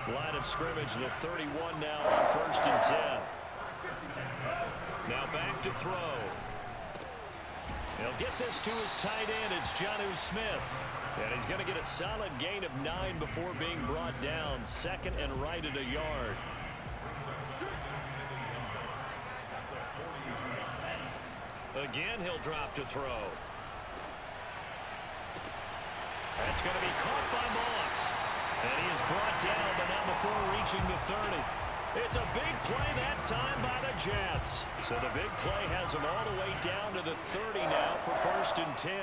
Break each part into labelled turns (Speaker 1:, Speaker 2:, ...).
Speaker 1: Line of scrimmage, the 31 now on 1st and 10. Now back to throw. He'll get this to his tight end. It's Jonnu Smith. And he's going to get a solid gain of 9 before being brought down. 2nd and right at a yard. Again, he'll drop to throw. That's going to be caught by Moss. And he is brought down, but not before reaching the 30. It's a big play that time by the Jets. So the big play has them all the way down to the 30 now for 1st and 10.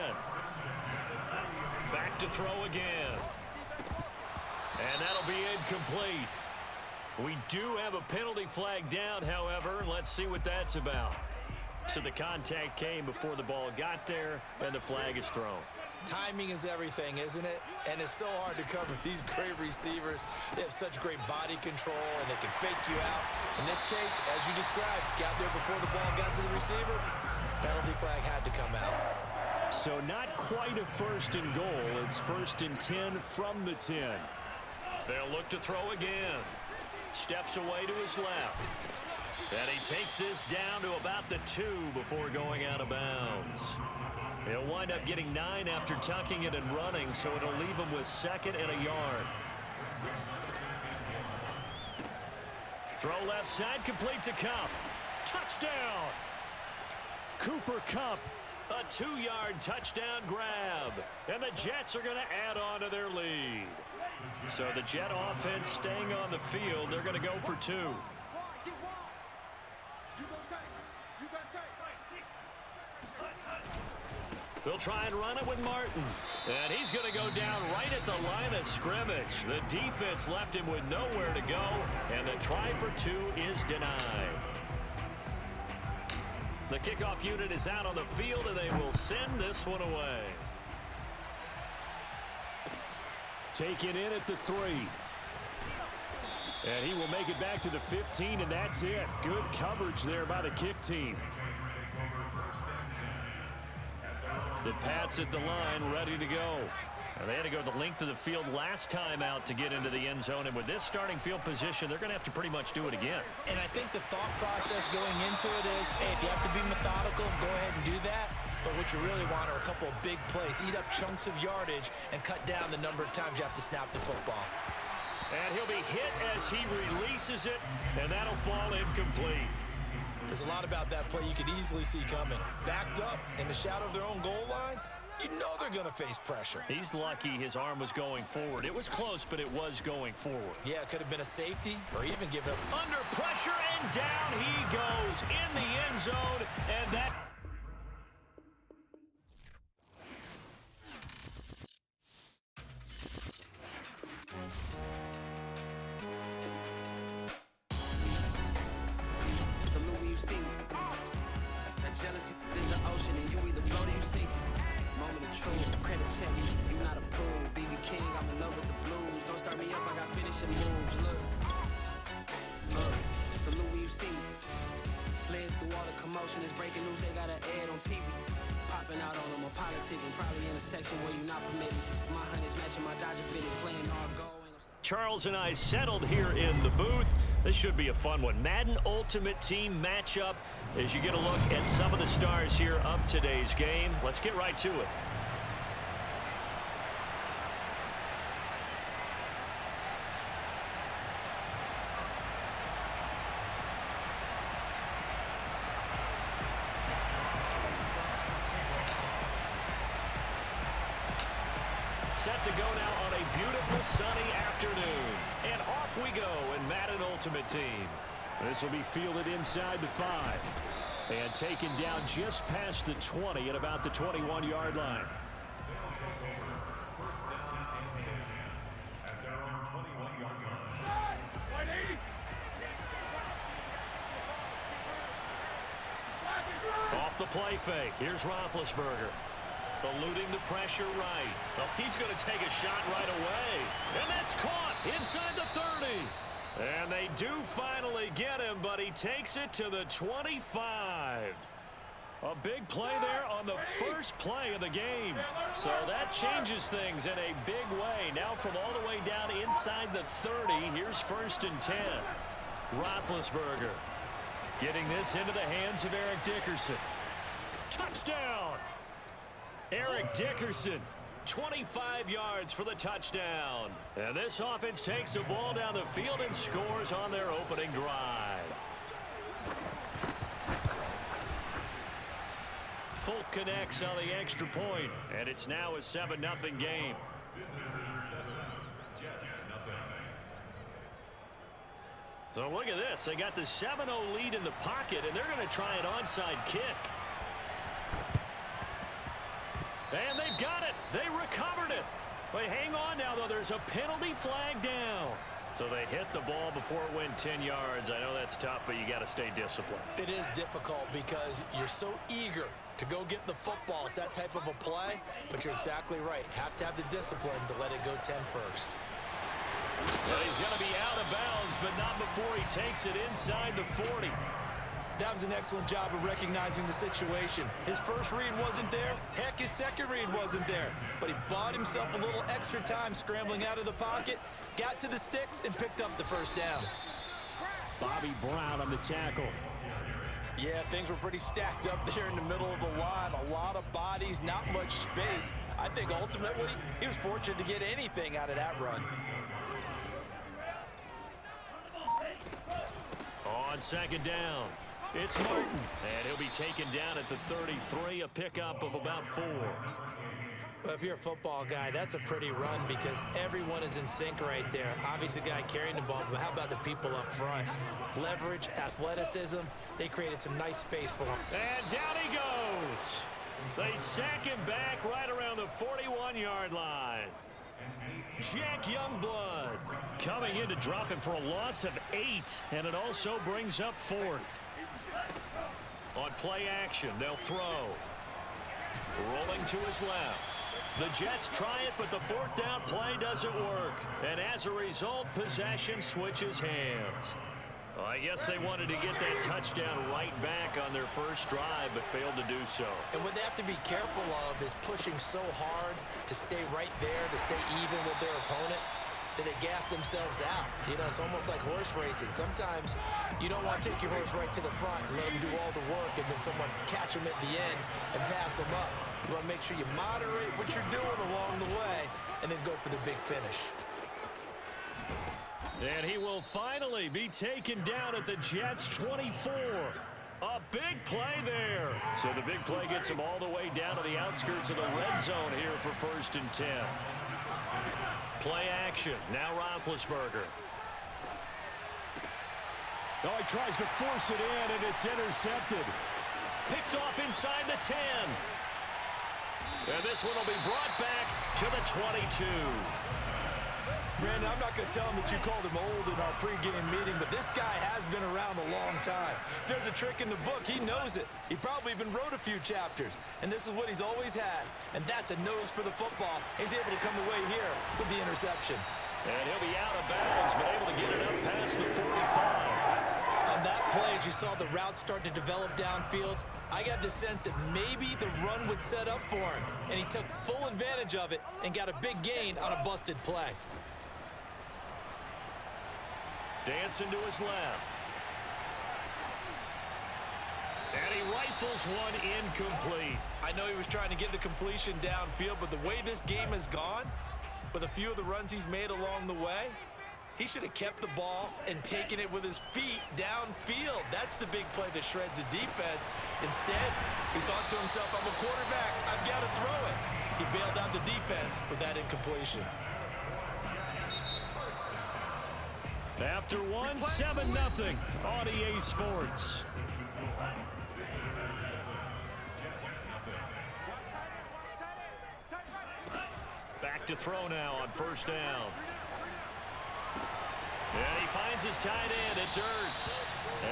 Speaker 1: Back to throw again. And that'll be incomplete. We do have a penalty flag down, however. Let's see what that's about. So the contact came before the ball got there, and the flag is thrown.
Speaker 2: Timing is everything, isn't it? And it's so hard to cover these great receivers. They have such great body control, and they can fake you out. In this case, as you described, got there before the ball got to the receiver. Penalty flag had to come out.
Speaker 1: So not quite a 1st and goal. It's 1st and 10 from the 10. They'll look to throw again. Steps away to his left. And he takes this down to about the 2 before going out of bounds. He'll wind up getting 9 after tucking it and running, so it'll leave him with 2nd and a yard. Throw left side, complete to Kupp. Touchdown! Cooper Kupp, a 2-yard touchdown grab. And the Jets are going to add on to their lead. So the Jet offense staying on the field. They're going to go for 2. They'll try and run it with Martin. And he's going to go down right at the line of scrimmage. The defense left him with nowhere to go. And the try for 2 is denied. The kickoff unit is out on the field, and they will send this one away. Taken in at the 3. And he will make it back to the 15, and that's it. Good coverage there by the kick team. The Pats at the line, ready to go. They had to go the length of the field last time out to get into the end zone. And with this starting field position, they're going to have to pretty much do it again.
Speaker 2: And I think the thought process going into it is, hey, if you have to be methodical, go ahead and do that. But what you really want are a couple of big plays. Eat up chunks of yardage and cut down the number of times you have to snap the football.
Speaker 1: And he'll be hit as he releases it, and that'll fall incomplete.
Speaker 2: There's a lot about that play you could easily see coming. Backed up in the shadow of their own goal line, you know they're going to face pressure.
Speaker 1: He's lucky his arm was going forward. It was close, but it was going forward.
Speaker 2: Yeah, it could have been a safety or even give up.
Speaker 1: Under pressure, and down he goes in the end zone, and that...
Speaker 3: Jealousy is an ocean, and you either float or you sink. Moment of truth, credit check, you not approved. BB King, I'm in love with the blues. Don't start me up, I got finishing moves. Look, salute when you see me. Slid through all the commotion, it's breaking news, they got an ad on TV. Popping out on them, a politic, and probably in a section where you not permitted. My honey's matching my Dodger fitted, playing all go.
Speaker 1: Charles and I settled here in the booth. This should be a fun one. Madden Ultimate Team matchup as you get a look at some of the stars here of today's game. Let's get right to it. Set to go now on a beautiful sunny afternoon. And off we go in Madden Ultimate Team. This will be fielded inside the 5. And taken down just past the 20 at about the 21-yard line. Off the play fake. Here's Roethlisberger. Eluding the pressure right. Well, he's going to take a shot right away. And that's caught inside the 30. And they do finally get him, but he takes it to the 25. A big play there on the first play of the game. So that changes things in a big way. Now from all the way down inside the 30, here's 1st and 10. Roethlisberger getting this into the hands of Eric Dickerson. Touchdown! Eric Dickerson, 25 yards for the touchdown. And this offense takes the ball down the field and scores on their opening drive. Folk connects on the extra point, and it's now a 7-0 game. So look at this. They got the 7-0 lead in the pocket, and they're going to try an onside kick. And they've got it. They recovered it. But hang on now, though. There's a penalty flag down. So they hit the ball before it went 10 yards. I know that's tough, but you got to stay disciplined.
Speaker 2: It is difficult because you're so eager to go get the football. It's that type of a play, but you're exactly right. Have to have the discipline to let it go 10 first.
Speaker 1: Well, he's going to be out of bounds, but not before he takes it inside the 40.
Speaker 2: That was an excellent job of recognizing the situation. His first read wasn't there. Heck, his second read wasn't there. But he bought himself a little extra time scrambling out of the pocket, got to the sticks, and picked up the first down.
Speaker 1: Bobby Brown on the tackle.
Speaker 2: Yeah, things were pretty stacked up there in the middle of the line. A lot of bodies, not much space. I think ultimately he was fortunate to get anything out of that run.
Speaker 1: On 2nd down, it's Martin. And he'll be taken down at the 33, a pickup of about 4.
Speaker 2: Well, if you're a football guy, that's a pretty run because everyone is in sync right there. Obviously, the guy carrying the ball, but how about the people up front? Leverage, athleticism, they created some nice space for him.
Speaker 1: And down he goes. They sack him back right around the 41-yard line. Jack Youngblood coming in to drop him for a loss of 8, and it also brings up 4th. On play action, they'll throw. Rolling to his left. The Jets try it, but the 4th down play doesn't work. And as a result, possession switches hands. Well, I guess they wanted to get that touchdown right back on their first drive, but failed to do so.
Speaker 2: And what they have to be careful of is pushing so hard to stay right there, to stay even with their opponent, that they gas themselves out. You know, it's almost like horse racing. Sometimes you don't want to take your horse right to the front and let him do all the work and then someone catch him at the end and pass him up. You want to make sure you moderate what you're doing along the way and then go for the big finish.
Speaker 1: And he will finally be taken down at the Jets' 24. A big play there. So the big play gets him all the way down to the outskirts of the red zone here for 1st and 10. Play action. Now Roethlisberger. Oh, he tries to force it in, and it's intercepted. Picked off inside the 10. And this one will be brought back to the 22.
Speaker 2: Brandon, I'm not going to tell him that you called him old in our pregame meeting, but this guy has been around a long time. If there's a trick in the book, he knows it. He probably even wrote a few chapters, and this is what he's always had, and that's a nose for the football. He's able to come away here with the interception.
Speaker 1: And he'll be out of bounds, but able to get it up past the 45.
Speaker 2: On that play, as you saw the route start to develop downfield, I got the sense that maybe the run would set up for him, and he took full advantage of it and got a big gain on a busted play.
Speaker 1: Dancing to his left. And he rifles one incomplete.
Speaker 2: I know he was trying to get the completion downfield, but the way this game has gone, with a few of the runs he's made along the way, he should have kept the ball and taken it with his feet downfield. That's the big play that shreds a defense. Instead, he thought to himself, I'm a quarterback, I've got to throw it. He bailed out the defense with that incompletion.
Speaker 1: After 7-0 on EA Sports. Back to throw now on 1st down. And he finds his tight end. It's Ertz.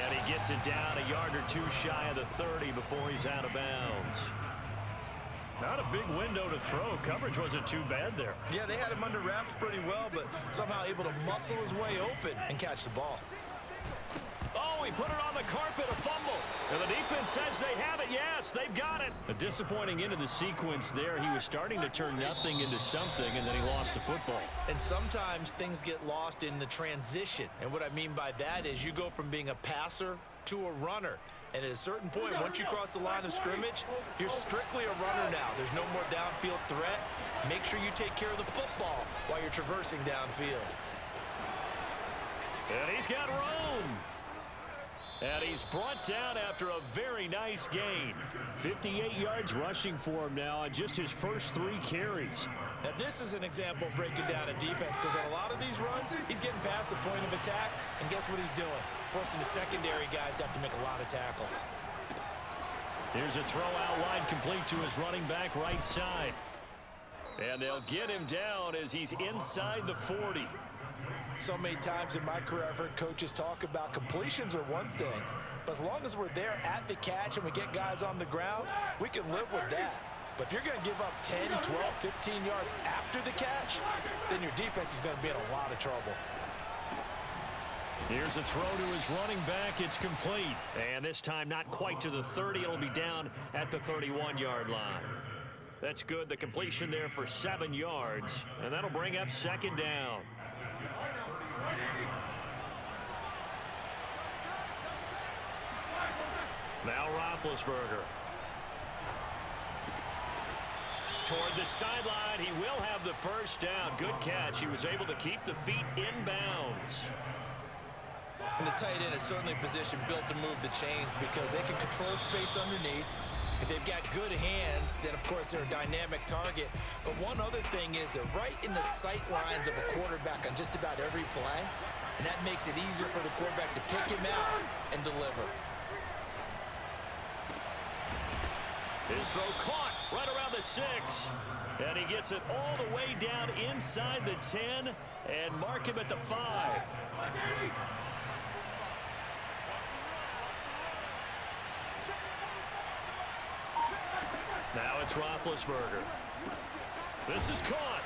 Speaker 1: And he gets it down a yard or two shy of the 30 before he's out of bounds. Not a big window to throw. Coverage wasn't too bad there.
Speaker 2: Yeah, they had him under wraps pretty well, but somehow able to muscle his way open and catch the ball.
Speaker 1: Oh, he put it on the carpet, a fumble. And the defense says they have it. Yes, they've got it. A disappointing end of the sequence there. He was starting to turn nothing into something, and then he lost the football.
Speaker 2: And sometimes things get lost in the transition. And what I mean by that is you go from being a passer to a runner. And at a certain point, once you cross the line of scrimmage, you're strictly a runner now. There's no more downfield threat. Make sure you take care of the football while you're traversing downfield.
Speaker 1: And he's got room. And he's brought down after a very nice gain. 58 yards rushing for him now on just his first 3 carries.
Speaker 2: Now, this is an example of breaking down a defense, because on a lot of these runs, he's getting past the point of attack, and guess what he's doing? Forcing the secondary guys to have to make a lot of tackles.
Speaker 1: Here's a throw out wide, complete to his running back right side. And they'll get him down as he's inside the 40.
Speaker 2: So many times in my career, I've heard coaches talk about completions are one thing, but as long as we're there at the catch and we get guys on the ground, we can live with that. But if you're going to give up 10, 12, 15 yards after the catch, then your defense is going to be in a lot of trouble.
Speaker 1: Here's a throw to his running back. It's complete. And this time not quite to the 30. It'll be down at the 31-yard line. That's good. The completion there for 7 yards. And that'll bring up second down. Now Roethlisberger. Toward the sideline, he will have the first down. Good catch. He was able to keep the feet in bounds.
Speaker 2: And the tight end is certainly a position built to move the chains because they can control space underneath. If they've got good hands, then, of course, they're a dynamic target. But one other thing is they're right in the sight lines of a quarterback on just about every play, and that makes it easier for the quarterback to pick him out and deliver.
Speaker 1: His throw caught right around the 6. And he gets it all the way down inside the 10 and mark him at the 5. Now it's Roethlisberger. This is caught.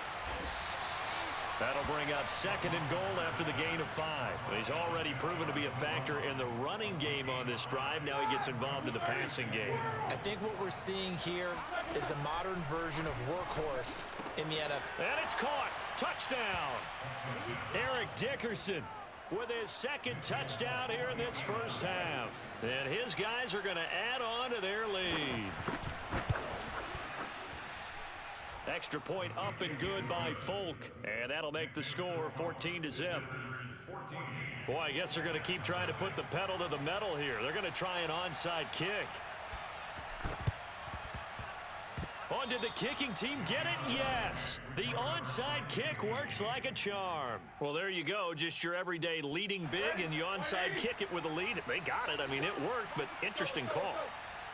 Speaker 1: That'll bring up second and goal after the gain of 5. He's already proven to be a factor in the running game on this drive. Now he gets involved in the passing game.
Speaker 2: I think what we're seeing here is the modern version of workhorse in the NFL.
Speaker 1: And it's caught. Touchdown. Eric Dickerson with his second touchdown here in this first half. And his guys are going to add on to their lead. Extra point up and good by Folk. And that'll make the score 14-0. Boy, I guess they're going to keep trying to put the pedal to the metal here. They're going to try an onside kick. Oh, did the kicking team get it? Yes. The onside kick works like a charm. Well, there you go. Just your everyday leading big, and you onside kick it with a lead. They got it. I mean, it worked, but interesting call.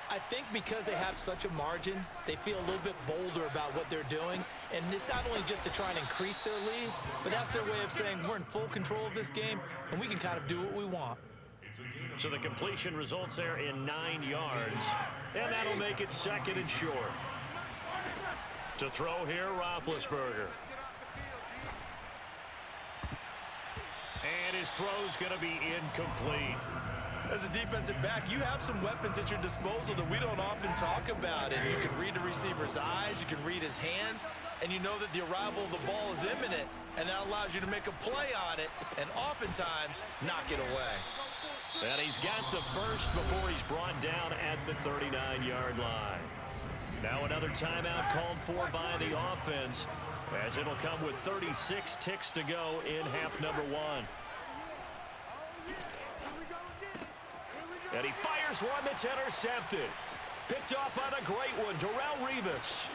Speaker 2: I think because they have such a margin, they feel a little bit bolder about what they're doing. And it's not only just to try and increase their lead, but that's their way of saying we're in full control of this game, and we can kind of do what we want.
Speaker 1: So the completion results there in 9 yards, and that'll make it second and short. To throw here, Roethlisberger. And his throw's going to be incomplete.
Speaker 2: As a defensive back, you have some weapons at your disposal that we don't often talk about. And you can read the receiver's eyes, you can read his hands, and you know that the arrival of the ball is imminent, and that allows you to make a play on it and oftentimes knock it away.
Speaker 1: And he's got the first before he's brought down at the 39-yard line. Now another timeout called for by the offense, as it'll come with 36 ticks to go in half number 1. And he fires one that's intercepted. Picked off by the great one, Darrelle Revis.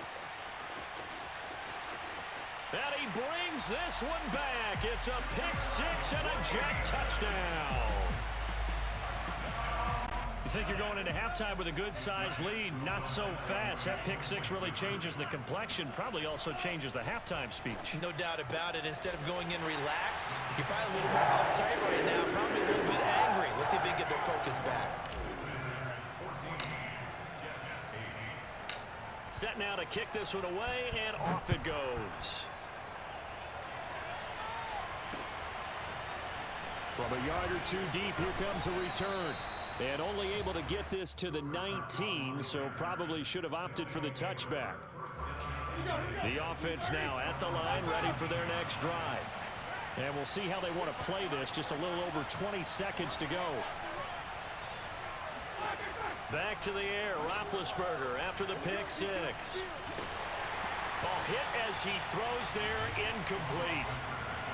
Speaker 1: And he brings this one back. It's a pick 6 and a jet touchdown. You think you're going into halftime with a good-sized lead? Not so fast. That pick 6 really changes the complexion, probably also changes the halftime speech.
Speaker 2: No doubt about it. Instead of going in relaxed, you're probably a little more uptight right now, probably a little bit angry. Let's see if they can get their focus back.
Speaker 1: Set now to kick this one away, and off it goes. From a yard or two deep, here comes a return. And only able to get this to the 19, so probably should have opted for the touchback. The offense now at the line, ready for their next drive. And we'll see how they want to play this. Just a little over 20 seconds to go. Back to the air, Roethlisberger after the pick six. Ball hit as he throws there, incomplete.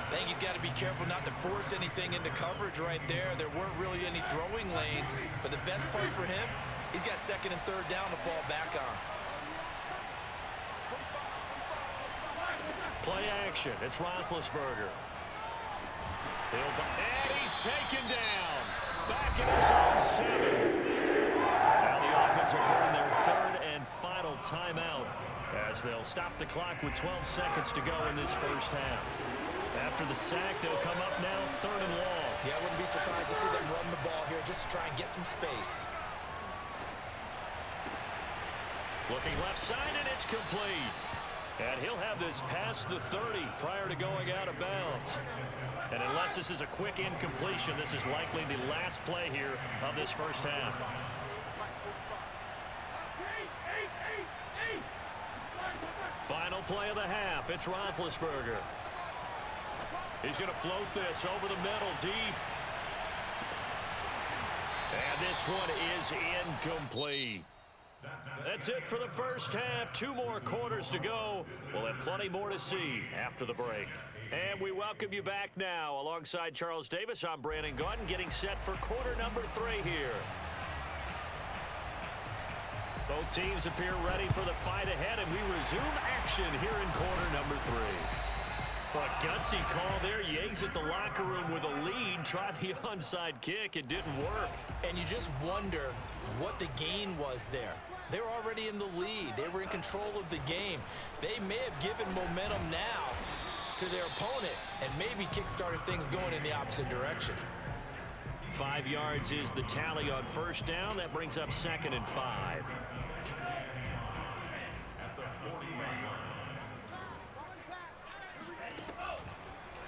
Speaker 2: I think he's got to be careful not to force anything into coverage right there. There weren't really any throwing lanes, but the best part for him, he's got second and third down to fall back on.
Speaker 1: Play action. It's Roethlisberger. And he's taken down. Back in his own 7. Now the offense will burn their third and final timeout as they'll stop the clock with 12 seconds to go in this first half. After the sack, they'll come up now third and long.
Speaker 2: Yeah, I wouldn't be surprised to see them run the ball here just to try and get some space.
Speaker 1: Looking left side, and it's complete. And he'll have this past the 30 prior to going out of bounds. And unless this is a quick incompletion, this is likely the last play here of this first half. Final play of the half. It's Roethlisberger. He's going to float this over the middle deep. And this one is incomplete. That's it for the first half. 2 more quarters to go. We'll have plenty more to see after the break. And we welcome you back now. Alongside Charles Davis, I'm Brandon Gaudin, getting set for quarter number 3 here. Both teams appear ready for the fight ahead, and we resume action here in quarter number 3. A gutsy call there. Yates at the locker room with a lead. Tried the onside kick. It didn't work.
Speaker 2: And you just wonder what the gain was there. They were already in the lead. They were in control of the game. They may have given momentum now to their opponent and maybe kick-started things going in the opposite direction.
Speaker 1: 5 yards is the tally on first down. That brings up 2nd and 5.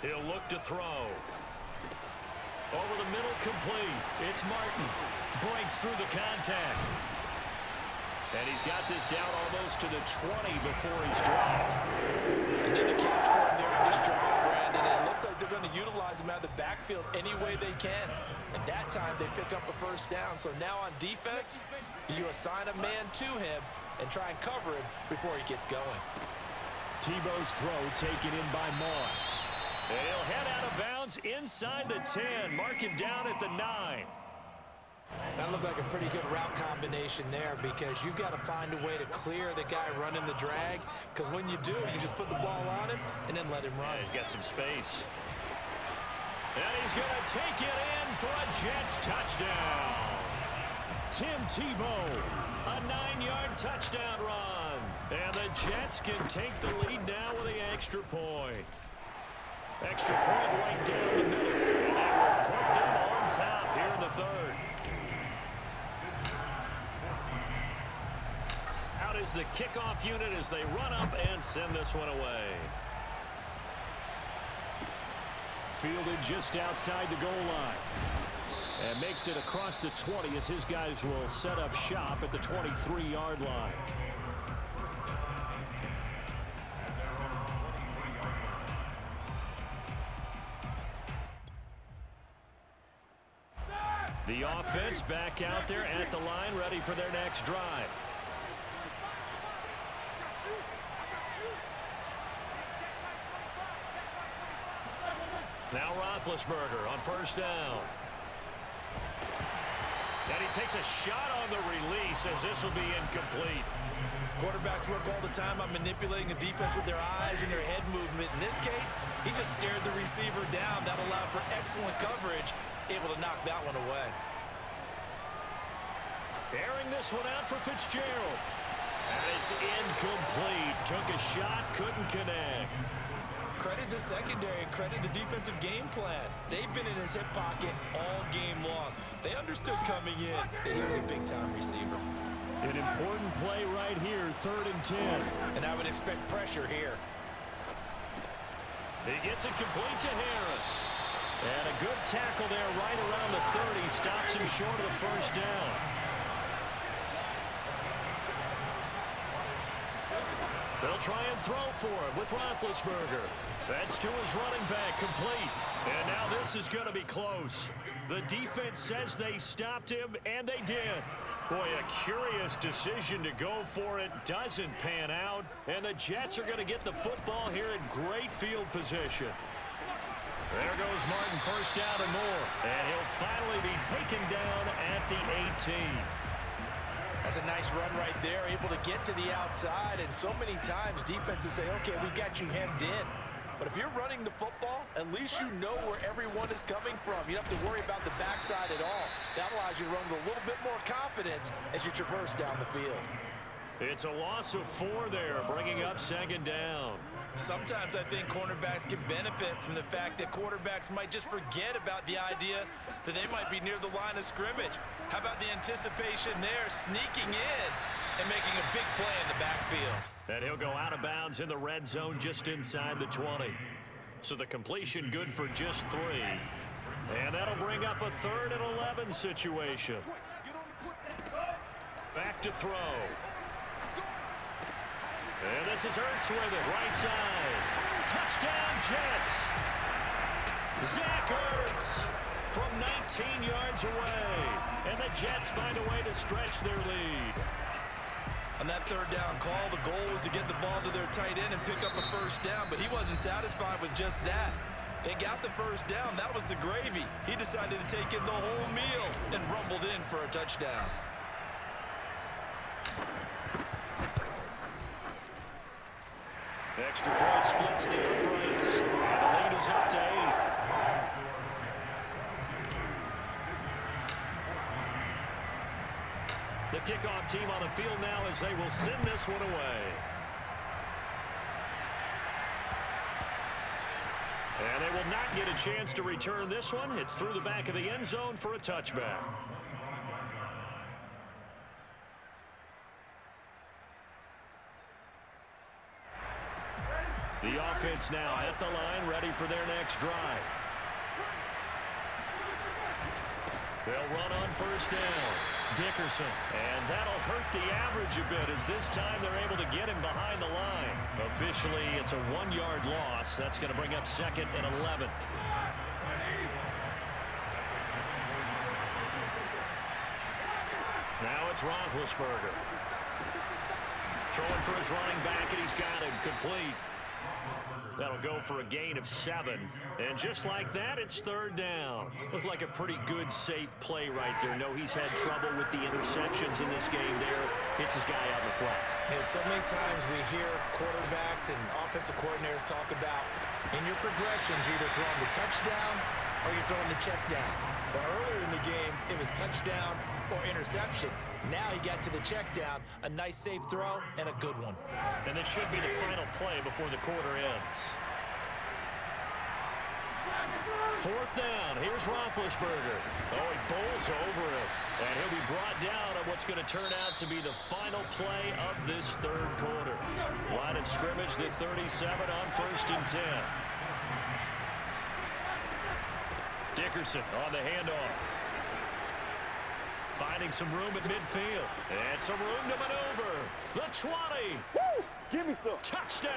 Speaker 1: He'll look to throw. Over the middle, complete. It's Martin. Breaks through the contact. And he's got this down almost to the 20 before he's dropped.
Speaker 2: Another catch for him there in this drive, Brandon. And it looks like they're going to utilize him out of the backfield any way they can. And that time they pick up a first down. So now on defense, you assign a man to him and try and cover him before he gets going.
Speaker 1: Tebow's throw taken in by Moss. And he'll head out of bounds inside the 10. Mark it down at the 9.
Speaker 2: That looked like a pretty good route combination there because you've got to find a way to clear the guy running the drag, because when you do, you just put the ball on him and then let him run.
Speaker 1: Yeah, he's got some space. And he's going to take it in for a Jets touchdown. Tim Tebow, a 9-yard touchdown run. And the Jets can take the lead now with the extra point. Extra point right down the middle. And that will put them on top here in the third. Out is the kickoff unit as they run up and send this one away. Fielded just outside the goal line. And makes it across the 20 as his guys will set up shop at the 23-yard line. The offense back out there at the line, ready for their next drive. Now Roethlisberger on first down. And he takes a shot on the release as this will be incomplete.
Speaker 2: Quarterbacks work all the time on manipulating the defense with their eyes and their head movement. In this case, he just stared the receiver down. That allowed for excellent coverage, able to knock that one away.
Speaker 1: Airing this one out for Fitzgerald. And it's incomplete. Took a shot, couldn't connect.
Speaker 2: Credit the secondary and credit the defensive game plan. They've been in his hip pocket all game long. They understood coming in that he was a big-time receiver.
Speaker 1: An important play right here, 3rd and 10.
Speaker 2: And I would expect pressure here.
Speaker 1: He gets it complete to Harris. And a good tackle there right around the 30. Stops him short of the first down. They'll try and throw for it with Roethlisberger. That's to his running back, complete. And now this is going to be close. The defense says they stopped him, and they did. Boy, a curious decision to go for it. Doesn't pan out. And the Jets are going to get the football here in great field position. There goes Martin, first down and more. And he'll finally be taken down at the 18.
Speaker 2: That's a nice run right there, able to get to the outside. And so many times defenses say, okay, we got you hemmed in. But if you're running the football, at least you know where everyone is coming from. You don't have to worry about the backside at all. That allows you to run with a little bit more confidence as you traverse down the field.
Speaker 1: It's a loss of 4 there, bringing up second down.
Speaker 2: Sometimes I think cornerbacks can benefit from the fact that quarterbacks might just forget about the idea that they might be near the line of scrimmage. How about the anticipation there, sneaking in and making a big play in the backfield?
Speaker 1: And he'll go out of bounds in the red zone just inside the 20. So the completion good for just 3. And that'll bring up a 3rd and 11 situation. Back to throw. And this is Ertz with it, right side. Touchdown, Jets. Zach Ertz from 19 yards away. And the Jets find a way to stretch their lead.
Speaker 2: On that 3rd down call, the goal was to get the ball to their tight end and pick up a first down, but he wasn't satisfied with just that. They got the first down. That was the gravy. He decided to take in the whole meal and rumbled in for a touchdown.
Speaker 1: Extra point splits the uprights. And the lead is up to 8. The kickoff team on the field now as they will send this one away. And they will not get a chance to return this one. It's through the back of the end zone for a touchback. The offense now at the line, ready for their next drive. They'll run on first down. Dickerson. And that'll hurt the average a bit as this time they're able to get him behind the line. Officially, it's a 1-yard loss. That's going to bring up 2nd and 11. Now it's Roethlisberger. Throwing for his running back, and he's got him complete. That'll go for a gain of 7. And just like that, it's 3rd down. Looked like a pretty good, safe play right there. No, he's had trouble with the interceptions in this game there. Hits his guy out in the flat.
Speaker 2: Yeah, so many times we hear quarterbacks and offensive coordinators talk about in your progressions, you're either throwing the touchdown or you're throwing the check down. But earlier in the game, it was touchdown or interception. Now he got to the check down, a nice safe throw, and a good one.
Speaker 1: And this should be the final play before the quarter ends. 4th down. Here's Roethlisberger. Oh, he bowls over it. And he'll be brought down on what's going to turn out to be the final play of this 3rd quarter. Line of scrimmage, the 37 on 1st and 10. Dickerson on the handoff. Finding some room at midfield. And some room to maneuver. The 20.
Speaker 4: Woo! Give me some.
Speaker 1: Touchdown!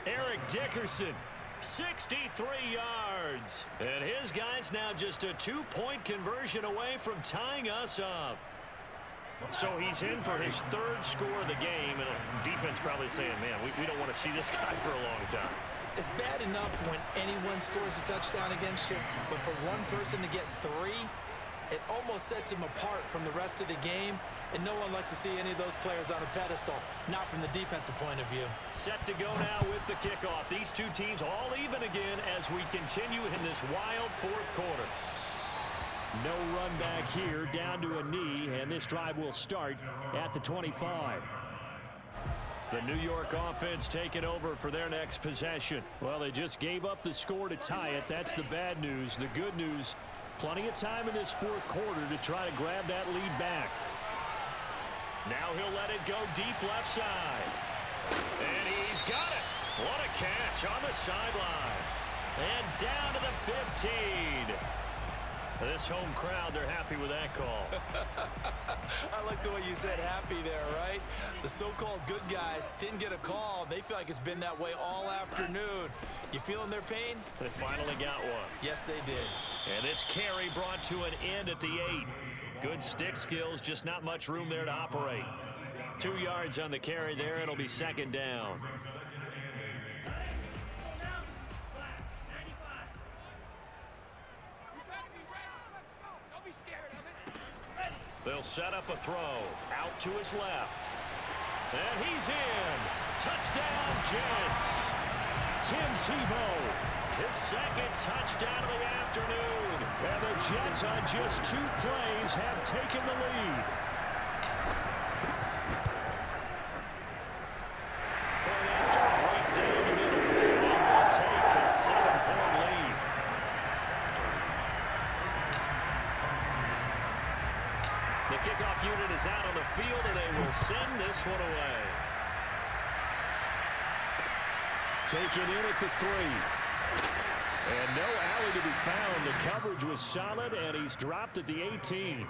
Speaker 1: Eric Dickerson, 63 yards. And his guy's now just a 2-point conversion away from tying us up. So he's in for his 3rd score of the game. And defense probably saying, man, we don't want to see this guy for a long time.
Speaker 2: It's bad enough when anyone scores a touchdown against you, but for one person to get 3, it almost sets him apart from the rest of the game, and no one likes to see any of those players on a pedestal, not from the defensive point of view.
Speaker 1: Set to go now with the kickoff. These two teams all even again as we continue in this wild 4th quarter. No run back here, down to a knee, and this drive will start at the 25. The New York offense taking over for their next possession. Well, they just gave up the score to tie it. That's the bad news. The good news, plenty of time in this 4th quarter to try to grab that lead back. Now he'll let it go deep left side. And he's got it. What a catch on the sideline. And down to guaranteed. This home crowd, they're happy with that call.
Speaker 2: I like the way you said happy there, right? The so-called good guys didn't get a call. They feel like it's been that way all afternoon. You feeling their pain?
Speaker 1: They finally got one.
Speaker 2: Yes, they did.
Speaker 1: And this carry brought to an end at the 8. Good stick skills, just not much room there to operate. 2 yards on the carry there. It'll be second down. They'll set up a throw. Out to his left. And he's in. Touchdown, Jets. Tim Tebow, his second touchdown of the afternoon. And the Jets on just 2 plays have taken the lead. Point after, right down the middle. And will take a 7-point lead. The kickoff unit is out on the field, and they will send this one away. Taken in at the 3. And no alley to be found. The coverage was solid, and he's dropped at the 18.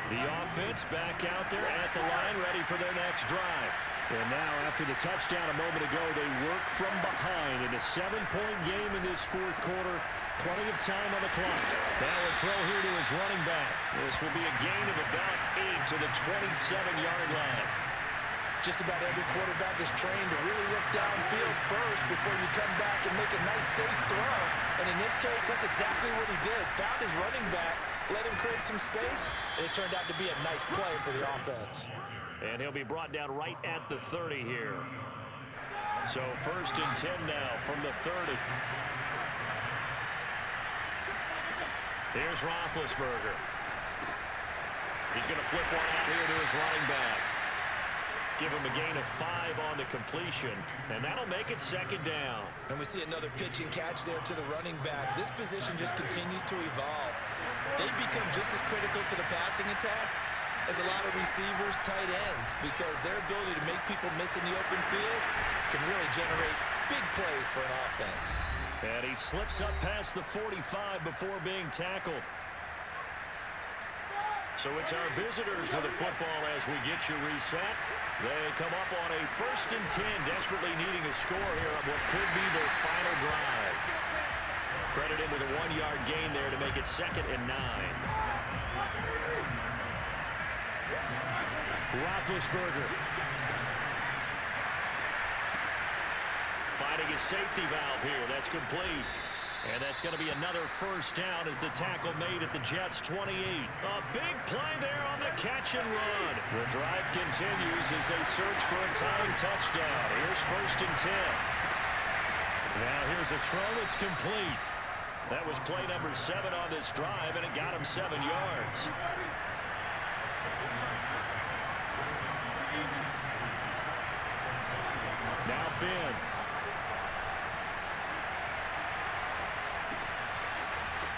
Speaker 1: The offense back out there at the line, ready for their next drive. And now, after the touchdown a moment ago, they work from behind in a 7-point game in this fourth quarter. Plenty of time on the clock. Now a throw here to his running back. This will be a gain of about 8 to the 27-yard line.
Speaker 2: Just about every quarterback is trained to really look downfield first before you come back and make a nice, safe throw. And in this case, that's exactly what he did. Found his running back, let him create some space, and it turned out to be a nice play for the offense.
Speaker 1: And he'll be brought down right at the 30 here. So 1st and 10 now from the 30. Here's Roethlisberger. He's going to flip one out here to his running back. Give him a gain of 5 on the completion, and that'll make it second down.
Speaker 2: And we see another pitch and catch there to the running back. This position just continues to evolve. They become just as critical to the passing attack as a lot of receivers, tight ends, because their ability to make people miss in the open field can really generate big plays for an offense.
Speaker 1: And he slips up past the 45 before being tackled. So it's our visitors with the football as we get you reset. They come up on a 1st and 10, desperately needing a score here on what could be their final drive. Credit him with a 1-yard gain there to make it 2nd and 9. Roethlisberger. Finding his safety valve here. That's complete. And that's going to be another first down as the tackle made at the Jets' 28. A big play there on the catch and run. The drive continues as they search for a tying touchdown. Here's 1st and 10. Now here's a throw. It's complete. That was play number 7 on this drive, and it got him 7 yards. Now Ben.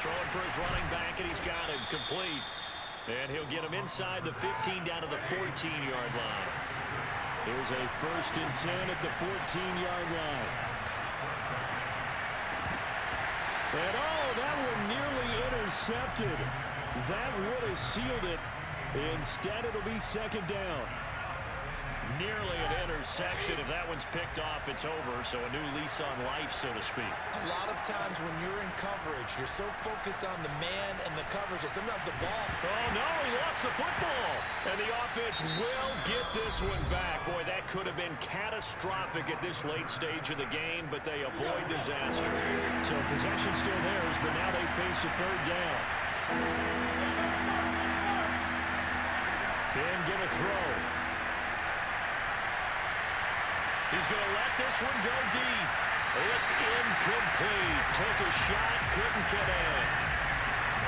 Speaker 1: Throwing for his running back, and he's got him complete. And he'll get him inside the 15 down to the 14-yard line. Here's a 1st and 10 at the 14-yard line. And that one nearly intercepted. That would have sealed it. Instead, it'll be 2nd down. Nearly an interception. If that one's picked off, it's over. So a new lease on life, so to speak.
Speaker 2: A lot of times when you're in coverage, you're so focused on the man and the coverage that sometimes the ball...
Speaker 1: Oh, no, he lost the football. And the offense will get this one back. Boy, that could have been catastrophic at this late stage of the game, but they avoid disaster. So possession still theirs, but now they face a 3rd down. Ben get a throw. He's going to let this one go deep. It's incomplete. Took a shot, couldn't get in.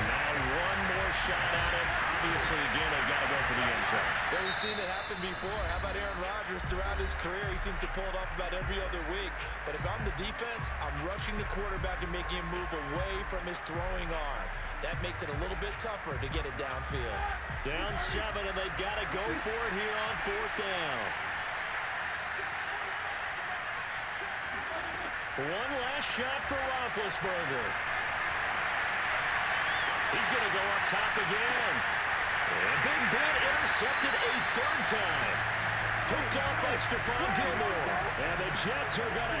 Speaker 1: Now one more shot at it. Obviously, again, they've got to go for the end zone.
Speaker 2: Well, we've seen it happen before. How about Aaron Rodgers throughout his career? He seems to pull it off about every other week. But if I'm the defense, I'm rushing the quarterback and making him move away from his throwing arm. That makes it a little bit tougher to get it downfield.
Speaker 1: Down 7, and they've got to go for it here on 4th down. One last shot for Roethlisberger. He's going to go up top again. And Big Ben intercepted a third time. Picked off by Stephon Gilmore. And the Jets are going to